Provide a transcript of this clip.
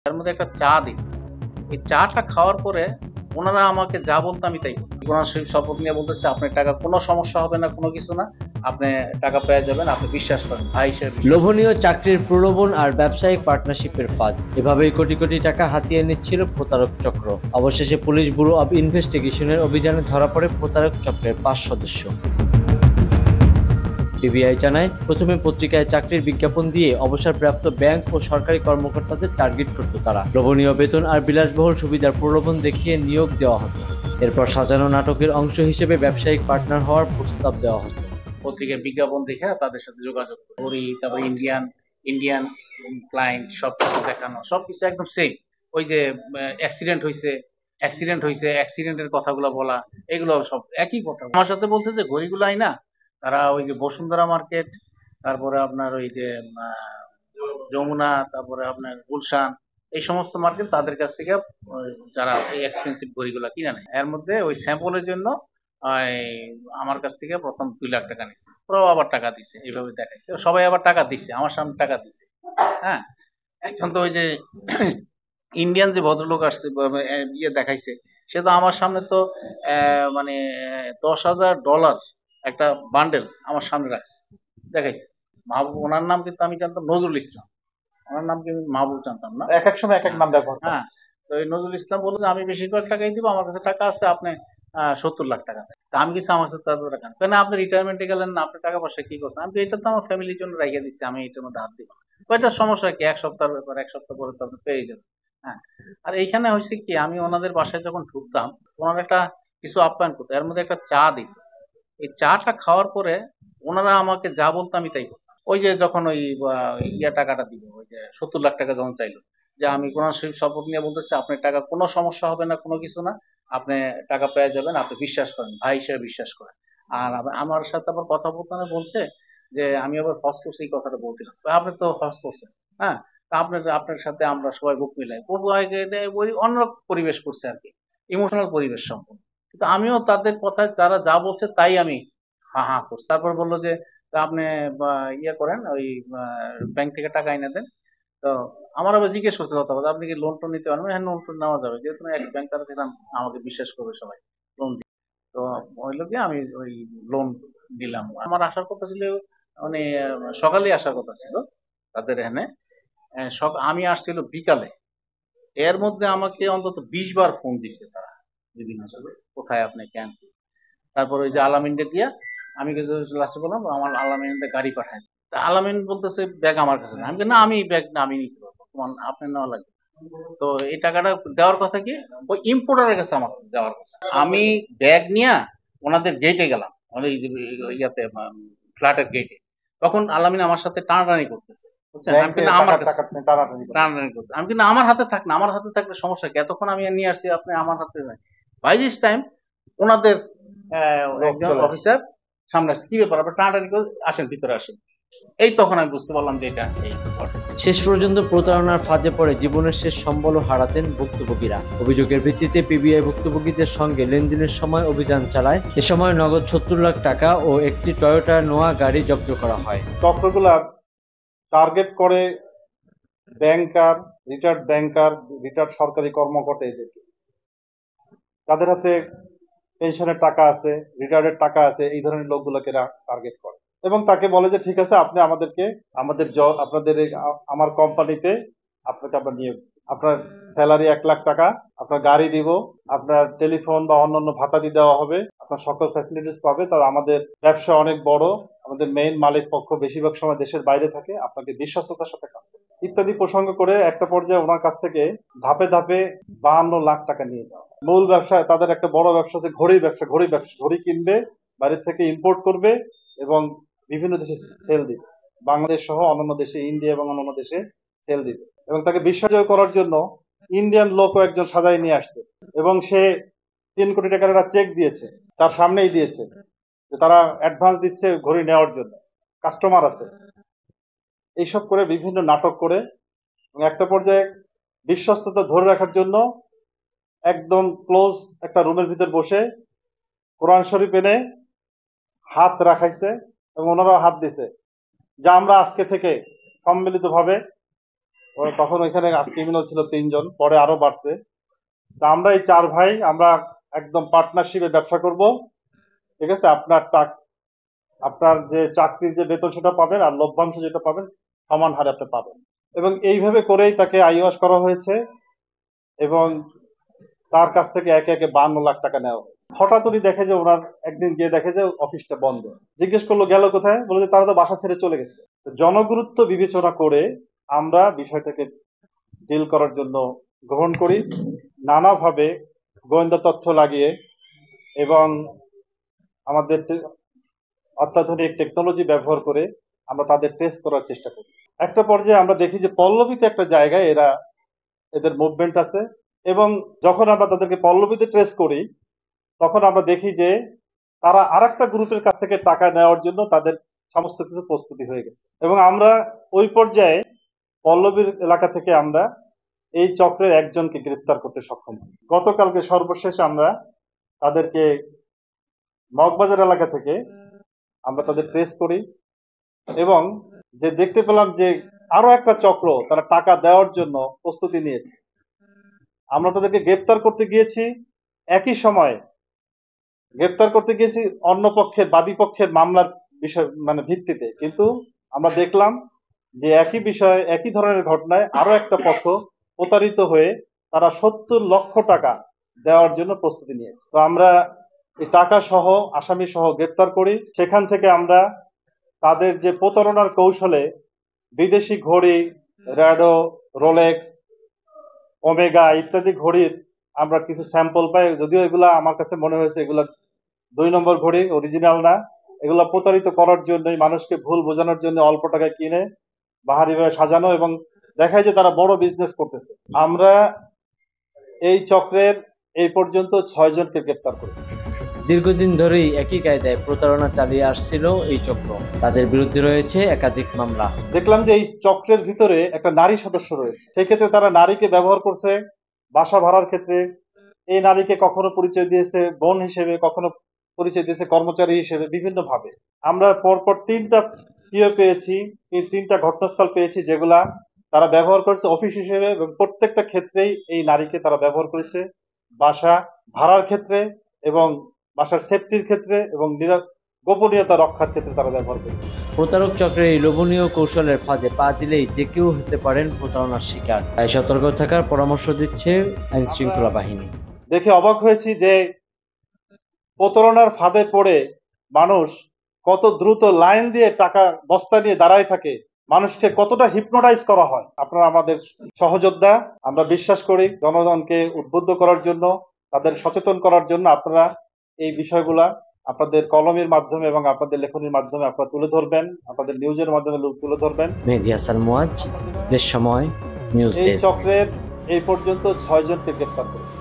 তার মধ্যে একটা চা দিত। এই চাটা খাওয়ার পরে ওনারা আমাকে যা বলতো আমি তাই করতাম। কোরআন শরীফ শপথ নিয়ে বলতেছে, আপনার টাকা কোনো সমস্যা হবে না, কোনো কিছু না, আপনি টাকা পেয়ে যাবেন, আপনি বিশ্বাস করেন, ভাই হিসেবে বিশ্বাস করেন। লোভনীয় চাকরির প্রলোভন আর ব্যবসায়িক পার্টনারশিপের ফাঁদ, এভাবেই কোটি কোটি টাকা হাতিয়ে নিচ্ছিল প্রতারক চক্র। অবশেষে পুলিশ ব্যুরো অব ইনভেস্টিগেশনের অভিযানে ধরা পড়ে প্রতারক চক্রের 5 সদস্য। পিবিআই জানায়, প্রথমে পত্রিকায় চাকরির বিজ্ঞাপন দিয়ে অবসরপ্রাপ্ত ব্যাংক ও সরকারি কর্মকর্তাদের টার্গেট করত তারা। লোভনীয় বেতন আর বিলাসবহুল সুবিধার প্রলোভন দেখিয়ে নিয়োগ দেওয়া হতো। এরপর সাজানো নাটকের অংশ হিসেবে ব্যবসায়িক পার্টনার হওয়ার প্রস্তাব দেওয়া হতো। পত্রিকায় বিজ্ঞাপন দেখে তাদের সাথে যোগাযোগ করি, তারপর ইন্ডিয়ান ইন্ডিয়ান ক্লায়েন্ট সবকিছু দেখানো, সবকিছু একদম সেম। ওই যে অ্যাক্সিডেন্ট হয়েছে অ্যাক্সিডেন্টের কথাগুলো বলা, এগুলো সব একই কথা। আমার সাথে বলছে যে ঘড়িগুলো আইনা তারা ওই যে বসুন্ধরা মার্কেট, তারপরে আপনার ওই যে যমুনা, তারপরে আপনার গুলশান, এই সমস্ত মার্কেট তাদের কাছ থেকে যারা এই এক্সপেন্সিভ ঘড়িগুলো কিনে নেয়, এর মধ্যে ওই স্যাম্পলের জন্য আমার কাছ থেকে প্রথম 2 লাখ টাকা নিচ্ছে। ওরাও আবার টাকা দিছে, এইভাবে দেখাইছে, সবাই আবার টাকা দিচ্ছে, আমার সামনে টাকা দিচ্ছে। হ্যাঁ, এখন তো ওই যে ইন্ডিয়ান যে ভদ্রলোক আসছে ইয়ে দেখাইছে, সে তো আমার সামনে তো মানে $10,000 একটা বান্ডেল আমার সামনে রাখছে, দেখাইছে। মাহবুব, ওনার নাম কিন্তু আমি জানতাম নজরুল ইসলাম, ওনার নাম কিন্তু মাহবুব জানতাম না। এক এক সময় এক এক নাম ব্যবহার করে। হ্যাঁ, তো এই নজরুল ইসলাম বললো যে আমি বেশিরভাগ টাকাই দিব, আমার কাছে টাকা আছে, আপনি 70 লাখ টাকা দেন। তা আমি কিছু, আমার কাছে এত টাকা নেই। কেন আপনি রিটায়ারমেন্টে গেলেন না, আপনি টাকা পয়সা কি করছেন? আমি তো এটা তো আমার ফ্যামিলির জন্য রাখিয়ে দিচ্ছি, আমি এটার মধ্যে হাত দিব না। কয়টার সমস্যা কি, 1 সপ্তাহের ব্যাপার, 1 সপ্তাহ পরে তো আপনি পেয়ে যাবেন। হ্যাঁ, আর এইখানে হয়েছে কি, আমি ওনাদের বাসায় যখন ঢুকতাম, ওনারা একটা কিছু আপ্যায়ন করতো, এর মধ্যে একটা চা দিত। এই চাটা খাওয়ার পরে ওনারা আমাকে যা বলতো আমি তাই করতাম। ওই যে যখন ওই টাকাটা দিল, ওই যে 70 লাখ টাকা যখন চাইলো, যে আমি কোরআন শরীফ শপথ নিয়ে বলতেছি, আপনার টাকা কোনো সমস্যা হবে না, কোনো কিছু না, আপনি টাকা পেয়ে যাবেন, আপনি বিশ্বাস করেন, ভাই হিসেবে বিশ্বাস করেন। আর আমার সাথে আবার কথা বলতে বলছে যে আমি আবার হজ করছি, এই কথাটা বলছিলাম, তো আপনি তো হজ করছেন। হ্যাঁ, তা আপনার সাথে আমরা সবাই বুক মিলাই করবো, ওই অন্য পরিবেশ করছে আর কি, ইমোশনাল পরিবেশ সম্পূর্ণ। কিন্তু আমিও তাদের কথায় যারা যা বলছে তাই আমি হা হা করছি। তারপর বললো যে তা আপনি ইয়ে করেন, ওই ব্যাংক থেকে টাকা এনে দেন। তো আমার আবার জিজ্ঞেস করছে কথা বলতে, আপনি কি লোন টোন নিতে পারবেন? হ্যাঁ, লোন টোন নেওয়া যাবে, যেহেতু এক্স ব্যাংকার ছিলাম, আমাকে বিশ্বাস করবে সবাই, লোন দিই। তো হইলো কি, আমি ওই লোন দিলাম। আমার আসার কথা ছিল মানে সকালে আসার কথা ছিল তাদের এখানে। আমি আসছিল বিকালে। এর মধ্যে আমাকে অন্তত 20 বার ফোন দিছে তারা, বিভিন্ন জায়গায়, কোথায় আপনি, কেন। তারপর ওই যে আলামিনকে দিয়া আমি কিছু লাস্টে বললাম আমার আলামিনকে গাড়ি পাঠায়। তা আলামিন বলতেছে ব্যাগ আমার কাছে না। আমি বলি, না, আমি ব্যাগ না, আমি নিতে পারবো, তোমার আপনি নেওয়া লাগবে। তো এই টাকাটা দেওয়ার কথা কি, ওই ইম্পোর্টারের কাছে আমার যাওয়ার কথা। আমি ব্যাগ নিয়ে ওনাদের গেটে গেলাম, ওই যে ইয়াতে ফ্ল্যাটের গেটে। তখন আলামিন আমার সাথে টানাটানি করতেছে, বুঝছেন? আমি ব্যাংকে কিন্তু আমার টাকার কাছে টাকা আপনি টানাটানি করেন। টানাটানি করতে, আমি কিন্তু আমার হাতে থাক না, আমার হাতে থাকলে সমস্যা কি, এতক্ষণ আমি নিয়ে আসছি, আপনি আমার হাতে নাই। বাই দিস টাইম ওনাদের লোক একজন চলে আসে। অফিসার সামনে আসছে, কি ব্যাপার, আপনার টানাটানি করে আসেন, ভিতরে আসেন। এই তখন আমি বুঝতে পারলাম যে এটা এই ঘটনা। শেষ পর্যন্ত প্রতারণার ফাঁদে পড়ে জীবনের শেষ সম্বলও হারাতেন ভুক্তভোগীরা। অভিযোগের ভিত্তিতে পিবিআই ভুক্তভোগীদের সঙ্গে লেনদেনের সময় অভিযান চালায়। এ সময় নগদ 70 লাখ টাকা ও একটি টয়োটা নোয়া গাড়ি জব্দ করা হয়। চক্রগুলা টার্গেট করে ব্যাংকার, রিটায়ার্ড সরকারি কর্মকর্তা, এদেরকে, তাদের হাতে পেনশনের টাকা আছে, রিটায়ার্ডের টাকা আছে, এই ধরনের লোকগুলোকে টার্গেট করে এবং তাকে বলে যে ঠিক আছে, আপনি আমাদেরকে আপনাদের আমার কোম্পানিতে আপনাকে আমরা নিয়ে, আপনার স্যালারি 1 লাখ টাকা, আপনার গাড়ি দিব, আপনার টেলিফোন বা অন্যান্য ভাতা দিয়ে দেওয়া হবে, আপনার সকল ফ্যাসিলিটিস পাবে। তার আমাদের ব্যবসা অনেক বড়, আমাদের মেইন মালিক পক্ষ বেশিরভাগ সময় দেশের বাইরে থাকে, আপনাকে বিশ্বস্ততার সাথে কাজ করবে ইত্যাদি প্রসঙ্গ করে একটা পর্যায়ে ওনার কাছ থেকে ধাপে ধাপে 52 লাখ টাকা নিয়ে যাওয়া। মূল ব্যবসা, তাদের একটা বড় ব্যবসা আছে ঘড়ি কিনবে, বাইরে থেকে ইম্পোর্ট করবে এবং বিভিন্ন দেশে সেল দিবে, বাংলাদেশ সহ অন্যান্য দেশে, ইন্ডিয়া এবং অন্যান্য দেশে সেল দিবে। এবং তাকে বিশ্বাস করার জন্য ইন্ডিয়ান লোকও একজন সাজায় নিয়ে আসছে এবং সে 3 কোটি টাকার একটা চেক দিয়েছে, তার সামনেই দিয়েছে, যে তারা অ্যাডভান্স দিচ্ছে ঘড়ি নেওয়ার জন্য, কাস্টমার আছে। এইসব করে বিভিন্ন নাটক করে এবং একটা পর্যায়ে বিশ্বস্ততা ধরে রাখার জন্য একদম ক্লোজ একটা রুমের ভিতর বসে কোরআন শরীফ এনে হাত রাখাইছে এবং ওনারাও হাত দিছে, যা আমরা আজকে থেকে সম্মিলিতভাবে তখন ওইখানে ক্রিমিনাল ছিল 3 জন, পরে আরো বাড়ছে। তা আমরা এই 4 ভাই আমরা একদম পার্টনারশিপে ব্যবসা করব, ঠিক আছে? আপনার যে চাকরির যে বেতন সেটা পাবেন, আর লভ্যাংশ যেটা পাবেন সমান হারে আপনি পাবেন। এবং এইভাবে করেই তাকে আইওয়াশ করা হয়েছে এবং তার কাছ থেকে একে একে 52 লাখ টাকা নেওয়া হয়েছে। হঠাৎ উনি দেখে যে ওনার একদিন গিয়ে দেখে যে অফিসটা বন্ধ। জিজ্ঞেস করলো গেল কোথায়, বলে যে তারা তো বাসা ছেড়ে চলে গেছে। তো জনগুরুত্ব বিবেচনা করে আমরা বিষয়টাকে ডিল করার জন্য গ্রহণ করি, নানাভাবে গোয়েন্দা তথ্য লাগিয়ে এবং আমাদের অত্যাধুনিক টেকনোলজি ব্যবহার করে আমরা তাদের ট্রেস করার চেষ্টা করি। একটা পর্যায়ে আমরা দেখি যে পল্লবীতে একটা জায়গায় এদের মুভমেন্ট আছে, এবং যখন আমরা তাদেরকে পল্লবীতে ট্রেস করি তখন আমরা দেখি যে তারা আরেকটা গ্রুপের কাছ থেকে টাকা নেওয়ার জন্য তাদের সমস্ত কিছু প্রস্তুতি হয়ে গেছে। এবং আমরা ওই পর্যায়ে পল্লবীর এলাকা থেকে আমরা এই চক্রের একজনকে গ্রেফতার করতে সক্ষম হই। গতকালকে সর্বশেষ আমরা তাদেরকে মগবাজার এলাকা থেকে আমরা তাদের ট্রেস করি এবং যে দেখতে পেলাম যে আরো একটা চক্র তারা টাকা দেওয়ার জন্য প্রস্তুতি নিয়েছে। আমরা তাদেরকে গ্রেফতার করতে গিয়েছি, একই সময় গ্রেফতার করতে গিয়েছি অন্য পক্ষের বাদী পক্ষের মামলার বিষয় ভিত্তিতে, কিন্তু আমরা দেখলাম যে একই বিষয়ে একই ধরনের ঘটনায় আরো একটা পক্ষ প্রতারিত হয়ে তারা 70 লক্ষ টাকা দেওয়ার জন্য প্রস্তুতি নিয়েছে। তো আমরা এই টাকা সহ আসামি সহ গ্রেফতার করি। সেখান থেকে আমরা তাদের যে প্রতারণার কৌশলে বিদেশি ঘড়ি, র্যাডো, রোলেক্স, ওমেগা ইত্যাদি ঘড়ির আমরা কিছু স্যাম্পল পাই, যদিও এগুলা আমার কাছে মনে হয়েছে এগুলা 2 নম্বর ঘড়ি, অরিজিনাল না। এগুলা প্রতারিত করার জন্য, মানুষকে ভুল বোঝানোর জন্য অল্প টাকায় কিনে বাহারিভাবে সাজানো এবং দেখায় যে তারা বড় বিজনেস করতেছে। আমরা এই চক্রের এই পর্যন্ত 6 জনকে গ্রেফতার করেছি। দীর্ঘদিন ধরেই একই কায়দায় প্রতারণা চালিয়ে আসছিল এই চক্র। তাদের বিরুদ্ধে রয়েছে একাধিক মামলা। দেখলাম যে এই চক্রের ভিতরে একটা নারী সদস্য রয়েছে, সেই ক্ষেত্রে তারা নারীকে ব্যবহার করছে বাসা ভাড়ার ক্ষেত্রে। এই নারীকে কখনো পরিচয় দিয়েছে বোন হিসেবে, কখনো পরিচয় দিয়েছে কর্মচারী হিসেবে, বিভিন্ন ভাবে। আমরা পরপর 3টা পেয়েছি, এই 3টা ঘটনাস্থল পেয়েছি যেগুলা তারা ব্যবহার করেছে অফিস হিসেবে, এবং প্রত্যেকটা ক্ষেত্রেই এই নারীকে তারা ব্যবহার করেছে বাসা ভাড়ার ক্ষেত্রে এবং বাসার সেফটির ক্ষেত্রে এবং গোপনীয়তা রক্ষার ক্ষেত্রে তারা ব্যবহার করেছে। প্রতারক চক্রের এই লোভনীয় কৌশলের ফাঁদে পা দিলেই যে কেউ হতে পারেন প্রতারণার শিকার। তাই সতর্ক থাকার পরামর্শ দিচ্ছে আইন শৃঙ্খলা বাহিনী। দেখে অবাক হয়েছি যে প্রতারণার ফাঁদে পড়ে মানুষ কত দ্রুত লাইন দিয়ে টাকা বস্তা নিয়ে দাঁড়ায় থাকে, মানুষকে কতটা হিপনোটাইজ করা হয়। আপনারা আমাদের সহযোদ্ধা, আমরা বিশ্বাস করি জনগণকে উদ্বুদ্ধ করার জন্য, তাদের সচেতন করার জন্য আপনারা এই বিষয়গুলা আপনাদের কলমের মাধ্যমে এবং আপনাদের লেখনীর মাধ্যমে আপনারা তুলে ধরবেন, আপনাদের নিউজের মাধ্যমে তুলে ধরবেন। মেহেদী হাসান মুয়াজ, দেশ সময় নিউজ এই ডেস্ক। চক্রের এই পর্যন্ত 6 জনকে গ্রেফতার করেছে।